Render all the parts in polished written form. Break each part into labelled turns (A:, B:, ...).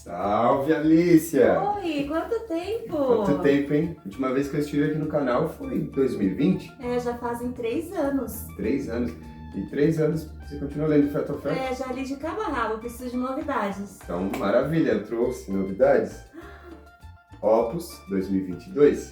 A: Salve, Alicia!
B: Oi, quanto tempo?
A: Quanto tempo, hein? A última vez que eu estive aqui no canal foi em 2020.
B: Já fazem 3 anos.
A: 3 anos. E 3 anos você continua lendo Feto a Feto?
B: Já li de cabo a rabo, preciso de novidades.
A: Então, maravilha, eu trouxe novidades. Opus 2022.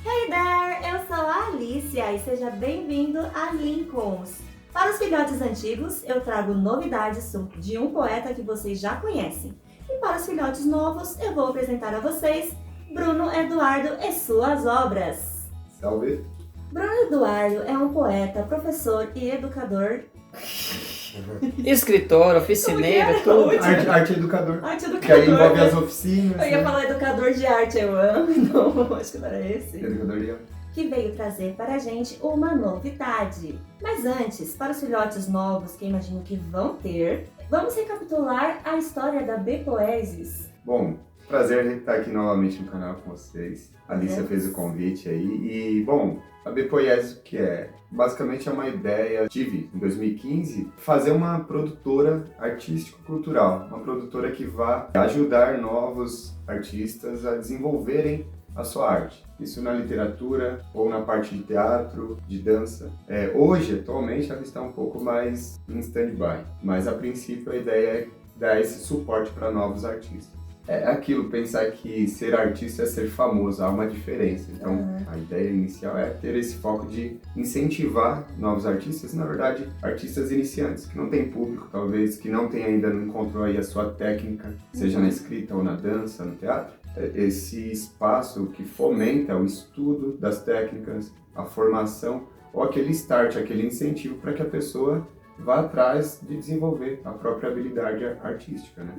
B: Hey there, eu sou a Alicia e seja bem-vindo a Lincolns. Para os filhotes antigos, eu trago novidades de um poeta que vocês já conhecem. E para os filhotes novos, eu vou apresentar a vocês Bruno Eduardo e suas obras.
A: Salve!
B: Bruno Eduardo é um poeta, professor e educador.
C: Escritor, oficineiro,
B: Como que
C: tudo.
B: era?
A: Arte educador.
B: Arte educador.
A: Que aí envolve
B: né?
A: as oficinas.
B: Eu ia
A: né?
B: falar educador de arte, eu amo. Não, acho que não era esse.
A: Educador de
B: Que veio trazer para a gente uma novidade. Mas antes, para os filhotes novos que imagino que vão ter, vamos recapitular a história da Bepoesis.
A: Bom, prazer estar aqui novamente no canal com vocês. A Alicia fez o convite aí e, bom, a Bepoesis o que é? Basicamente é uma ideia, tive em 2015, fazer uma produtora artístico-cultural, uma produtora que vá ajudar novos artistas a desenvolverem a sua arte. Isso na literatura ou na parte de teatro, de dança. Hoje, atualmente, ela está um pouco mais em stand-by, mas a princípio a ideia é dar esse suporte para novos artistas. É aquilo, pensar que ser artista é ser famoso, há uma diferença. Então, a ideia inicial é ter esse foco de incentivar novos artistas, na verdade, artistas iniciantes, que não têm público, talvez, que não ainda não encontrou aí a sua técnica, seja na escrita ou na dança, no teatro. Esse espaço que fomenta o estudo das técnicas, a formação, ou aquele start, aquele incentivo para que a pessoa vá atrás de desenvolver a própria habilidade artística, né?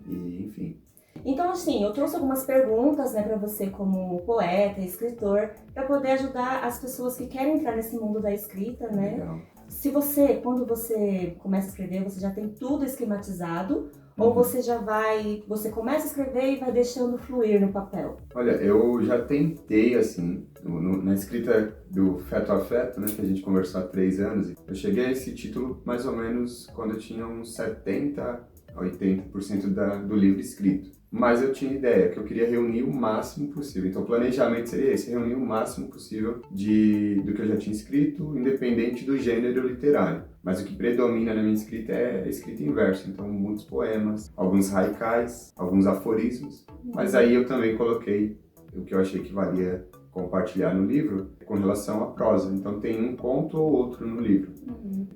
A: E, enfim.
B: Então, assim, eu trouxe algumas perguntas, né, para você como poeta, escritor, para poder ajudar as pessoas que querem entrar nesse mundo da escrita, né?
A: Legal.
B: Se você, quando você começa a escrever, você já tem tudo esquematizado, ou você começa a escrever e vai deixando fluir no papel?
A: Olha, eu já tentei, assim, na escrita do Feto a Feto, né, que a gente conversou há 3 anos, eu cheguei a esse título mais ou menos quando eu tinha uns 70% a 80% do livro escrito. Mas eu tinha ideia que eu queria reunir o máximo possível. Então o planejamento seria esse, reunir o máximo possível do que eu já tinha escrito, independente do gênero literário. Mas o que predomina na minha escrita é a escrita em verso. Então muitos poemas, alguns haikais, alguns aforismos. Mas aí eu também coloquei o que eu achei que valia compartilhar no livro com relação à prosa. Então tem um conto ou outro no livro.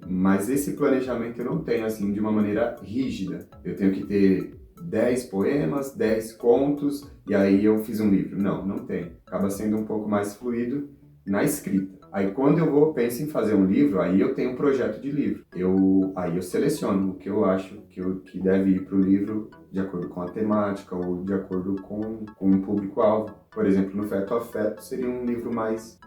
A: Mas esse planejamento eu não tenho assim de uma maneira rígida. Eu tenho que ter 10 poemas, 10 contos e aí eu fiz um livro. Não tenho. Acaba sendo um pouco mais fluido na escrita. Aí quando penso em fazer um livro, aí eu tenho um projeto de livro. Aí eu seleciono o que eu acho que deve ir para o livro de acordo com a temática ou de acordo com um público-alvo. Por exemplo, no Feto a Feto seria um livro mais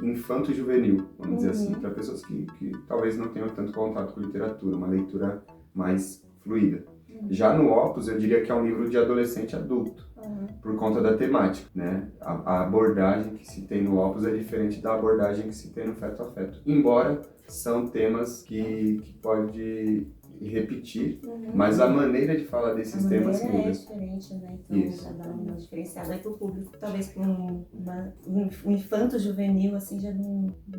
A: infanto-juvenil, vamos dizer assim, para pessoas que talvez não tenham tanto contato com literatura, uma leitura mais fluida. Já no Opus, eu diria que é um livro de adolescente adulto, por conta da temática, né? A abordagem que se tem no Opus é diferente da abordagem que se tem no Feto a Feto. Embora são temas que pode repetir, mas a maneira de falar desses temas muda.
B: É diferente, né? Então,
A: Isso.
B: já dá uma diferenciada aí pro público. Talvez para um infanto juvenil, assim,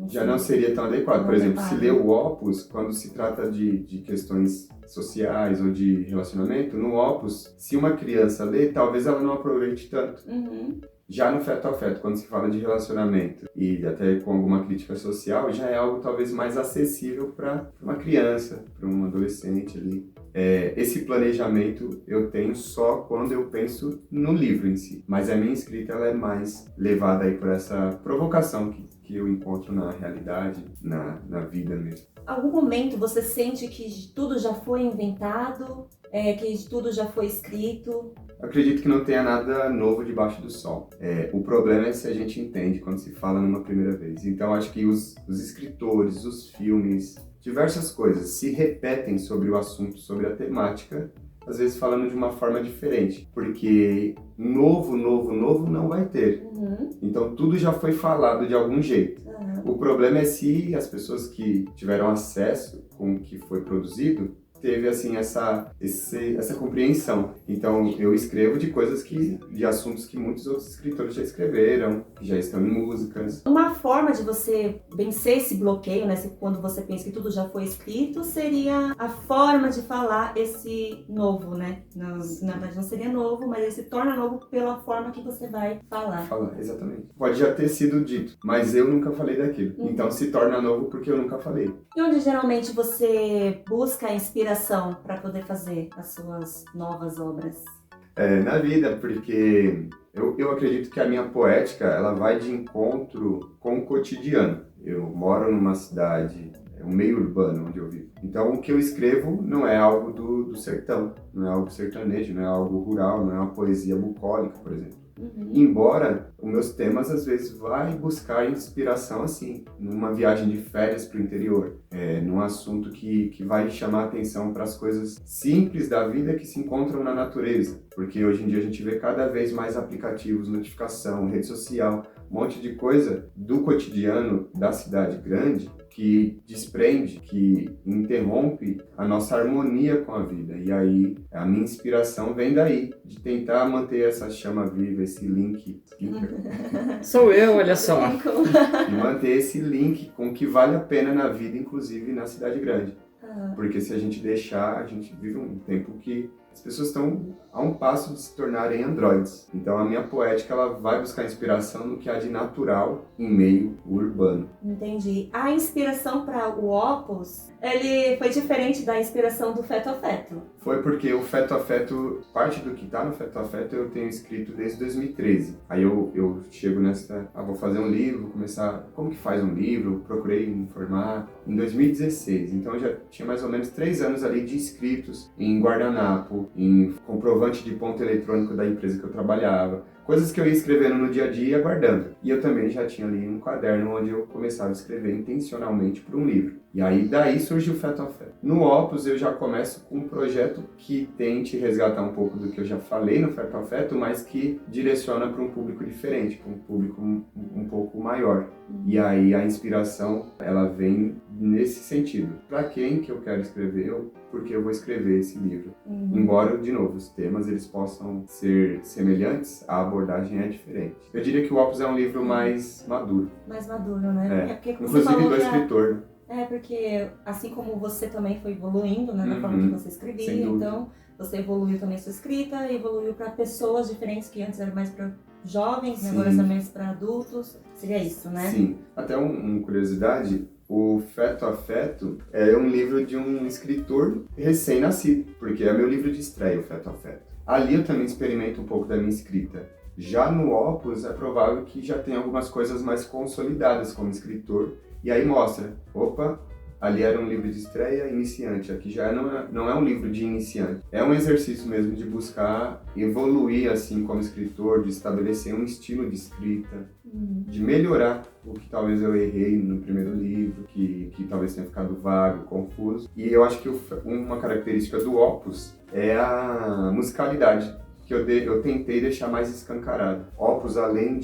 A: Já não seria tão adequado. Por exemplo, se lê o Opus, quando se trata de questões sociais ou de relacionamento, no Opus, se uma criança lê, talvez ela não aproveite tanto. Já no Feto a Feto, quando se fala de relacionamento e até com alguma crítica social, já é algo talvez mais acessível para uma criança, para um adolescente ali. Esse planejamento eu tenho só quando eu penso no livro em si, mas a minha escrita ela é mais levada aí por essa provocação que eu encontro na realidade, na vida mesmo.
B: Algum momento você sente que tudo já foi inventado, que tudo já foi escrito?
A: Eu acredito que não tenha nada novo debaixo do sol. O problema é se a gente entende quando se fala numa primeira vez. Então acho que os escritores, os filmes, diversas coisas se repetem sobre o assunto, sobre a temática, às vezes falando de uma forma diferente, porque novo não vai ter. Então tudo já foi falado de algum jeito. O problema é se as pessoas que tiveram acesso com o que foi produzido teve assim essa compreensão. Então eu escrevo de assuntos que muitos outros escritores já escreveram, que já estão em músicas.
B: Uma forma de você vencer esse bloqueio, né, quando você pensa que tudo já foi escrito, seria a forma de falar esse novo, né? Na verdade não seria novo, mas ele se torna novo pela forma que você vai falar.
A: Exatamente. Pode já ter sido dito, mas eu nunca falei daquilo. Então se torna novo porque eu nunca falei.
B: E onde geralmente você busca a inspiração para poder fazer as suas novas obras?
A: Na vida, porque eu acredito que a minha poética ela vai de encontro com o cotidiano. Eu moro numa cidade, um meio urbano onde eu vivo. Então o que eu escrevo não é algo do sertão, não é algo sertanejo, não é algo rural, não é uma poesia bucólica, por exemplo. Embora os meus temas às vezes vai buscar inspiração assim, numa viagem de férias para o interior, num assunto que vai chamar atenção para as coisas simples da vida que se encontram na natureza, porque hoje em dia a gente vê cada vez mais aplicativos, notificação, rede social, um monte de coisa do cotidiano da cidade grande que desprende, que interrompe a nossa harmonia com a vida. E aí a minha inspiração vem daí, de tentar manter essa chama viva, esse link.
C: Sou eu, olha só.
A: E manter esse link com o que vale a pena na vida, inclusive na cidade grande. Porque se a gente deixar, a gente vive um tempo que as pessoas estão a um passo de se tornarem androides. Então a minha poética ela vai buscar inspiração no que há de natural em meio urbano.
B: Entendi. A inspiração para o Opus, ele foi diferente da inspiração do Feto Afeto?
A: Foi porque o Feto Afeto, parte do que está no Feto Afeto eu tenho escrito desde 2013. Aí eu chego vou fazer um livro, vou começar, como que faz um livro? Procurei me informar em 2016. Então eu já tinha mais ou menos 3 anos ali de inscritos em guardanapo, em comprovante de ponto eletrônico da empresa que eu trabalhava, coisas que eu ia escrevendo no dia a dia e guardando. E eu também já tinha ali um caderno onde eu começava a escrever intencionalmente para um livro. E aí daí surgiu o Feto Afeto. No Opus eu já começo com um projeto que tente resgatar um pouco do que eu já falei no Feto Afeto, mas que direciona para um público diferente, para um público um pouco maior. E aí a inspiração ela vem nesse sentido. Para quem que eu quero escrever, porque eu vou escrever esse livro. Embora, de novo, os temas eles possam ser semelhantes, a abordagem é diferente. Eu diria que o Opus é um livro mais maduro.
B: Mais maduro, né? Porque, como
A: inclusive
B: você falou,
A: do escritor.
B: Porque assim como você também foi evoluindo, né, na forma que você escrevia, então você evoluiu também a sua escrita e evoluiu para pessoas diferentes que antes eram mais para jovens e agora são mais para adultos. Seria isso, né?
A: Sim. Até uma curiosidade, o Feto Afeto é um livro de um escritor recém-nascido, porque é meu livro de estreia, o Feto Afeto. Ali eu também experimento um pouco da minha escrita. Já no Opus é provável que já tenha algumas coisas mais consolidadas como escritor, e aí mostra, ali era um livro de estreia iniciante, aqui já não é um livro de iniciante. É um exercício mesmo de buscar evoluir assim como escritor, de estabelecer um estilo de escrita, de melhorar o que talvez eu errei no primeiro livro, que talvez tenha ficado vago, confuso. E eu acho que uma característica do Opus é a musicalidade, que eu tentei deixar mais escancarado. Opus, além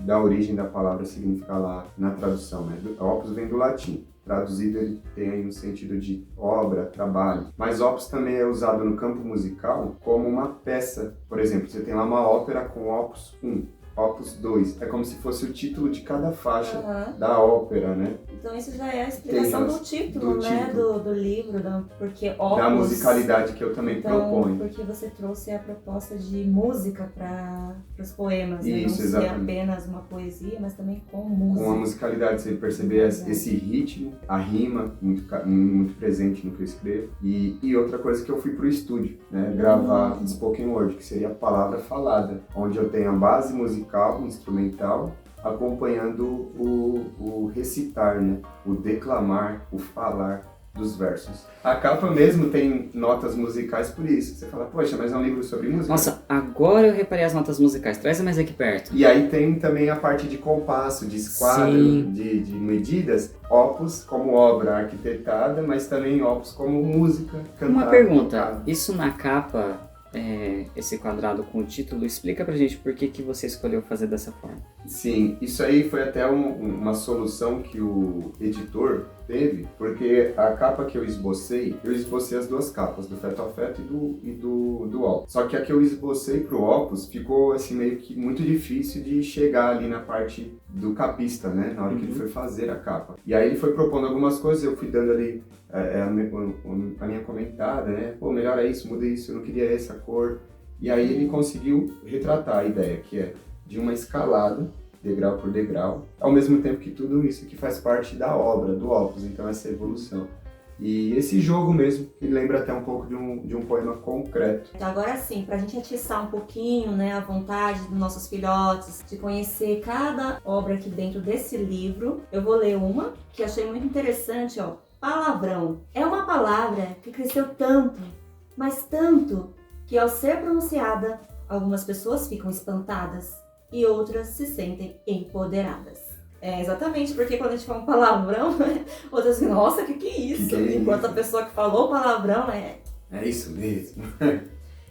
A: da origem da palavra significar lá na tradução, né? Opus vem do latim. Traduzido ele tem aí um sentido de obra, trabalho. Mas opus também é usado no campo musical como uma peça. Por exemplo, você tem lá uma ópera com opus 1, opus 2. É como se fosse o título de cada faixa da ópera, né?
B: Então isso já é a explicação do título, né? Do livro, porque opus...
A: Da musicalidade que eu também proponho.
B: Porque você trouxe a proposta de música para os poemas, né?
A: Isso,
B: Não
A: exatamente.
B: ser apenas uma poesia, mas também com música.
A: Com a musicalidade, você perceber esse ritmo, a rima muito presente no que eu escrevo. E outra coisa que eu fui pro estúdio, né? Gravar spoken word, que seria a palavra falada, onde eu tenho a base musical, instrumental, acompanhando o recitar, né? O declamar, o falar. dos versos. A capa mesmo tem notas musicais por isso. Você fala, poxa, mas é um livro sobre música?
C: Nossa, agora eu reparei as notas musicais. Traz mais aqui perto.
A: E aí tem também a parte de compasso, de esquadro,
C: Sim.
A: de medidas. Opus como obra arquitetada, mas também opus como música cantada.
C: Uma pergunta,
A: tocada.
C: isso na capa, esse quadrado com o título, explica pra gente por que você escolheu fazer dessa forma.
A: Sim, isso aí foi até uma solução que o editor teve, porque a capa que eu esbocei as duas capas, do Feto a Feto e do Opus. Só que a que eu esbocei pro Opus ficou assim meio que muito difícil de chegar ali na parte do capista, né, na hora que ele foi fazer a capa. E aí ele foi propondo algumas coisas, eu fui dando ali a minha comentada, né, pô, melhora isso, muda isso, eu não queria essa cor. E aí ele conseguiu retratar a ideia, que é de uma escalada, degrau por degrau, ao mesmo tempo que tudo isso que faz parte da obra, do Opus, então essa evolução. E esse jogo mesmo, que lembra até um pouco de um poema concreto.
B: Agora sim, pra gente atiçar um pouquinho, né, a vontade dos nossos filhotes de conhecer cada obra aqui dentro desse livro, eu vou ler uma que achei muito interessante, ó. Palavrão. É uma palavra que cresceu tanto, mas tanto, que ao ser pronunciada, algumas pessoas ficam espantadas e outras se sentem empoderadas. É, exatamente, porque quando a gente fala um palavrão, outras dizem, nossa, que é isso?
A: Que é
B: Enquanto
A: isso?
B: a pessoa que falou palavrão
A: É isso mesmo.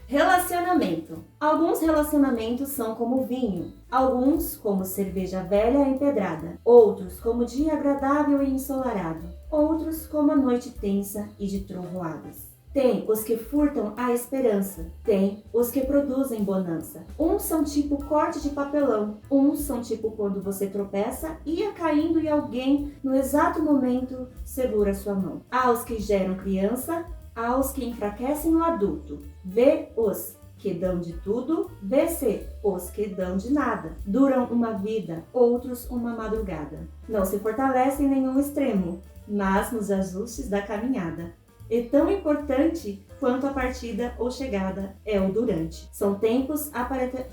B: Relacionamento. Alguns relacionamentos são como vinho, alguns como cerveja velha empedrada, outros como dia agradável e ensolarado, outros como a noite tensa e de trovoadas. Tem os que furtam a esperança, tem os que produzem bonança. Uns são tipo corte de papelão, uns são tipo quando você tropeça, ia caindo e alguém, no exato momento, segura sua mão. Há os que geram criança, há os que enfraquecem o adulto. Vê os que dão de tudo, vê-se os que dão de nada. Duram uma vida, outros uma madrugada. Não se fortalecem em nenhum extremo, mas nos ajustes da caminhada. E tão importante quanto a partida ou chegada é o durante. São tempos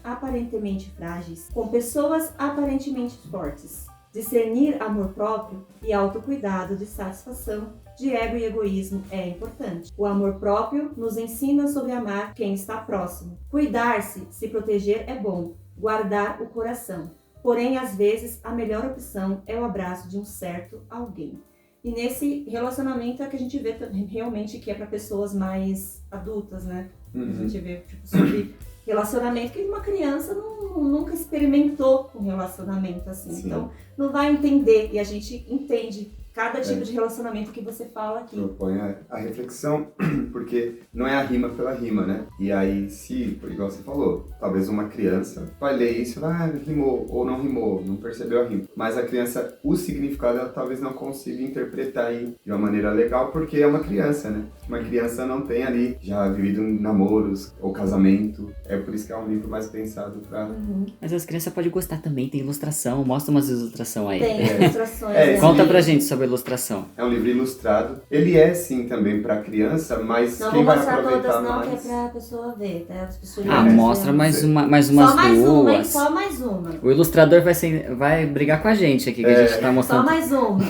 B: aparentemente frágeis, com pessoas aparentemente fortes. Discernir amor próprio e autocuidado de satisfação de ego e egoísmo é importante. O amor próprio nos ensina sobre amar quem está próximo. Cuidar-se, se proteger é bom, guardar o coração. Porém, às vezes, a melhor opção é o abraço de um certo alguém. E nesse relacionamento é que a gente vê realmente que é para pessoas mais adultas, né? A gente vê tipo, sobre relacionamento que uma criança nunca experimentou um relacionamento assim.
A: Sim.
B: Então não vai entender, e a gente entende cada tipo de relacionamento que você fala aqui.
A: Propõe a reflexão, porque não é a rima pela rima, né? E aí, se, igual você falou, talvez uma criança vai ler isso e vai, rimou ou não rimou, não percebeu a rima. Mas a criança, o significado, ela talvez não consiga interpretar aí de uma maneira legal, porque é uma criança, né? Uma criança não tem ali já vivido namoros ou casamento. É por isso que é um livro mais pensado pra...
C: Mas as crianças podem gostar também, tem ilustração, mostra umas ilustrações aí.
B: Tem ilustrações.
A: É,
B: né?
A: esse
C: Conta
A: livro-
C: pra gente sobre a ilustração.
A: É um livro ilustrado. Ele é, sim, também pra criança, mas
B: Não
A: quem
B: vou
A: vai
B: mostrar
A: aproveitar
B: todas não, que é
A: mais...
B: pra pessoa ver, tá? As pessoas
C: Mostra mais umas
B: Só mais uma, hein?
C: duas.
B: Só mais uma.
C: O ilustrador vai brigar com a gente aqui, que a gente tá
B: Só
C: mostrando.
B: mais uma.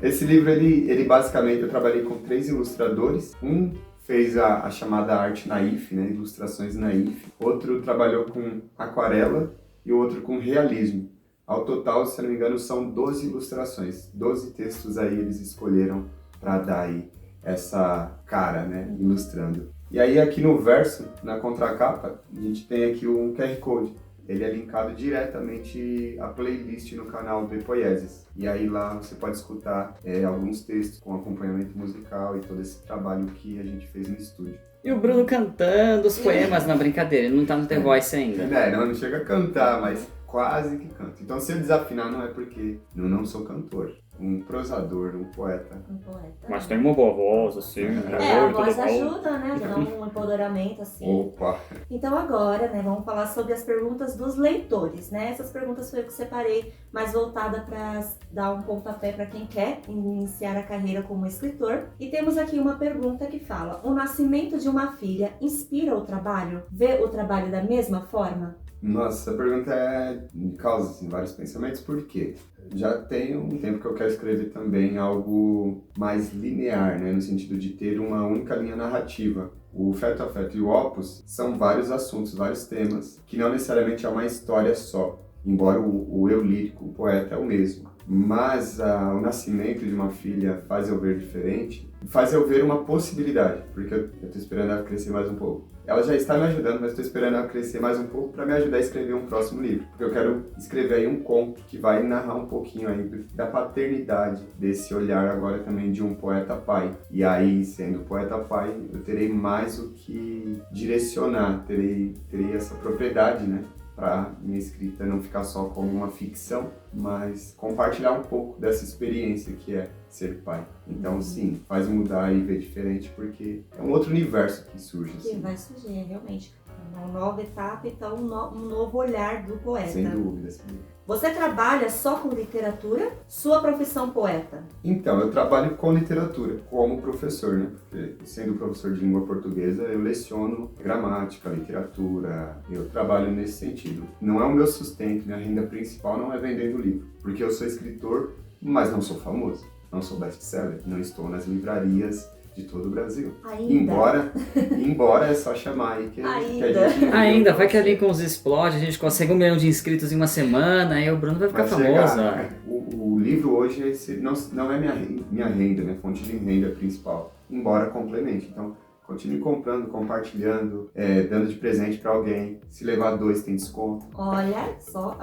A: Esse livro, ele basicamente, eu trabalhei com 3 ilustradores. Um fez a chamada arte naif, né, ilustrações naif. Outro trabalhou com aquarela e o outro com realismo. Ao total, se não me engano, são 12 ilustrações. 12 textos aí eles escolheram para dar aí essa cara, né, ilustrando. E aí aqui no verso, na contracapa, a gente tem aqui um QR Code. Ele é linkado diretamente à playlist no canal The Poieses. E aí lá você pode escutar alguns textos com acompanhamento musical e todo esse trabalho que a gente fez no estúdio.
C: E o Bruno cantando os poemas na brincadeira, ele não tá no The Voice ainda.
A: Não chega a cantar, mas quase que canto. Então se eu desafinar não é porque eu não sou cantor. Um prosador, um poeta.
B: Um poeta.
C: Mas tem uma boa voz, assim.
B: A voz ajuda, né? Dá um empoderamento, assim.
A: Opa!
B: Então agora, né, vamos falar sobre as perguntas dos leitores, né? Essas perguntas foi eu que separei mais voltada para dar um pontapé para quem quer iniciar a carreira como escritor. E temos aqui uma pergunta que fala: o nascimento de uma filha inspira o trabalho? Vê o trabalho da mesma forma?
A: Nossa, essa pergunta me causa assim, vários pensamentos. Por quê? já tem um tempo que eu quero escrever também algo mais linear, né? No sentido de ter uma única linha narrativa. O Feto a Feto e o Opus são vários assuntos, vários temas, que não necessariamente é uma história só. Embora o eu lírico, o poeta é o mesmo. Mas o nascimento de uma filha faz eu ver diferente, faz eu ver uma possibilidade, porque eu estou esperando ela crescer mais um pouco. Ela já está me ajudando, mas estou esperando ela crescer mais um pouco para me ajudar a escrever um próximo livro. Porque eu quero escrever aí um conto que vai narrar um pouquinho aí da paternidade, desse olhar agora também de um poeta pai. E aí, sendo poeta pai, eu terei mais o que direcionar, terei essa propriedade, né? Para minha escrita não ficar só como uma ficção, mas compartilhar um pouco dessa experiência que é ser pai. Então, sim, faz mudar e ver diferente, porque é um outro universo que surge.
B: Que
A: Assim.
B: vai surgir, realmente. Uma nova etapa, então um novo olhar do poeta.
A: Sem dúvida, sem dúvida.
B: Você trabalha só com literatura? Sua profissão poeta?
A: Então, eu trabalho com literatura, como professor, né? Porque, sendo professor de língua portuguesa, eu leciono gramática, literatura, eu trabalho nesse sentido. Não é o meu sustento, minha renda principal não é vendendo livro, porque eu sou escritor, mas não sou famoso, não sou best-seller, não estou nas livrarias de todo o Brasil.
B: Ainda.
A: Embora é só chamar aí que a gente...
C: Ainda, vai que a Lincolns explode, a gente consegue 1 milhão de inscritos em uma semana, aí o Bruno vai ficar famoso.
A: Chegar, o livro hoje não é minha renda, minha fonte de renda principal, embora complemente. Então, continue comprando, compartilhando, dando de presente para alguém. Se levar 2 tem desconto.
B: Olha só,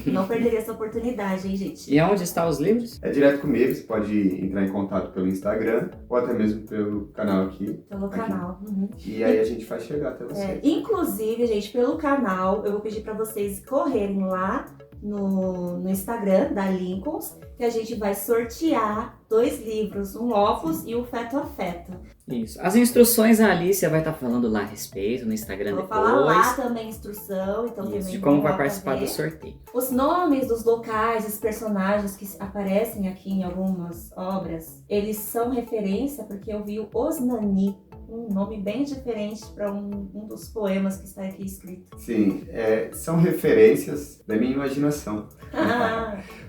B: não perderia essa oportunidade, hein, gente?
C: E onde estão os livros?
A: É direto comigo, você pode entrar em contato pelo Instagram ou até mesmo pelo canal aqui.
B: Pelo canal. Uhum.
A: E aí a gente faz chegar até vocês.
B: Inclusive, gente, pelo canal, eu vou pedir para vocês correrem lá no Instagram da Lincolns, que a gente vai sortear 2 livros, um Opus e o Feto a Feto.
C: Isso. As instruções a Alicia vai estar falando lá a respeito no Instagram
B: Vou
C: depois.
B: falar lá também instrução, então
C: Isso,
B: também
C: de como
B: vão
C: vai
B: lá
C: participar
B: pra ver.
C: do sorteio.
B: Os nomes dos locais, dos personagens que aparecem aqui em algumas obras, eles são referência porque eu vi o Osnani, um nome bem diferente para um dos poemas que está aqui escrito.
A: Sim, são referências da minha imaginação.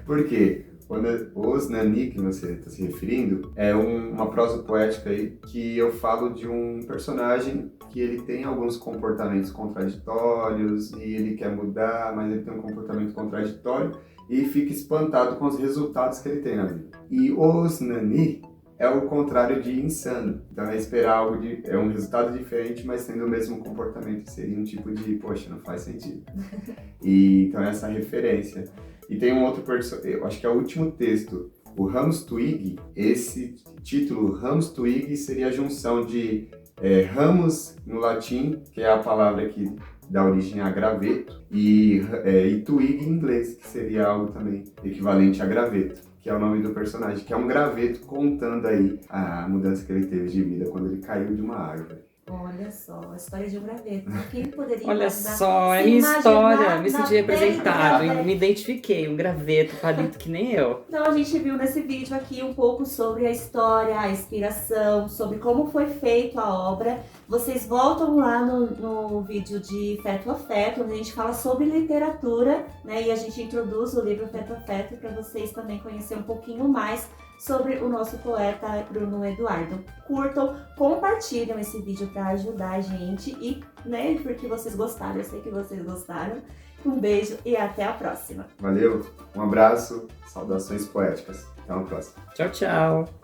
A: Por quê? Quando os Nani, que você está se referindo, é uma prosa poética aí que eu falo de um personagem que ele tem alguns comportamentos contraditórios e ele quer mudar, mas ele tem um comportamento contraditório e fica espantado com os resultados que ele tem na vida. E os Nani é o contrário de insano. Então é esperar algo um resultado diferente, mas tendo o mesmo comportamento. Seria um tipo de, poxa, não faz sentido. Então essa referência. E tem um outro personagem, eu acho que é o último texto, o Ramos Twig. Esse título, Ramos Twig, seria a junção de ramos no latim, que é a palavra que dá origem a graveto, e twig em inglês, que seria algo também equivalente a graveto, que é o nome do personagem, que é um graveto contando aí a mudança que ele teve de vida quando ele caiu de uma árvore.
B: Olha só, a história de um graveto. Quem poderia
C: Olha
B: imaginar?
C: só, é
B: Se
C: minha
B: imaginar
C: história, me
B: na
C: senti
B: pele
C: representado,
B: dela,
C: me identifiquei, um graveto, palito que nem eu.
B: Então a gente viu nesse vídeo aqui um pouco sobre a história, a inspiração, sobre como foi feita a obra. Vocês voltam lá no vídeo de Feto a Feto, onde a gente fala sobre literatura, né? E a gente introduz o livro Feto a Feto para vocês também conhecerem um pouquinho mais sobre o nosso poeta Bruno Eduardo. Curtam, compartilham esse vídeo para ajudar a gente e, né, porque vocês gostaram, eu sei que vocês gostaram. Um beijo e até a próxima.
A: Valeu, um abraço, saudações poéticas. Até uma próxima.
C: Tchau, tchau.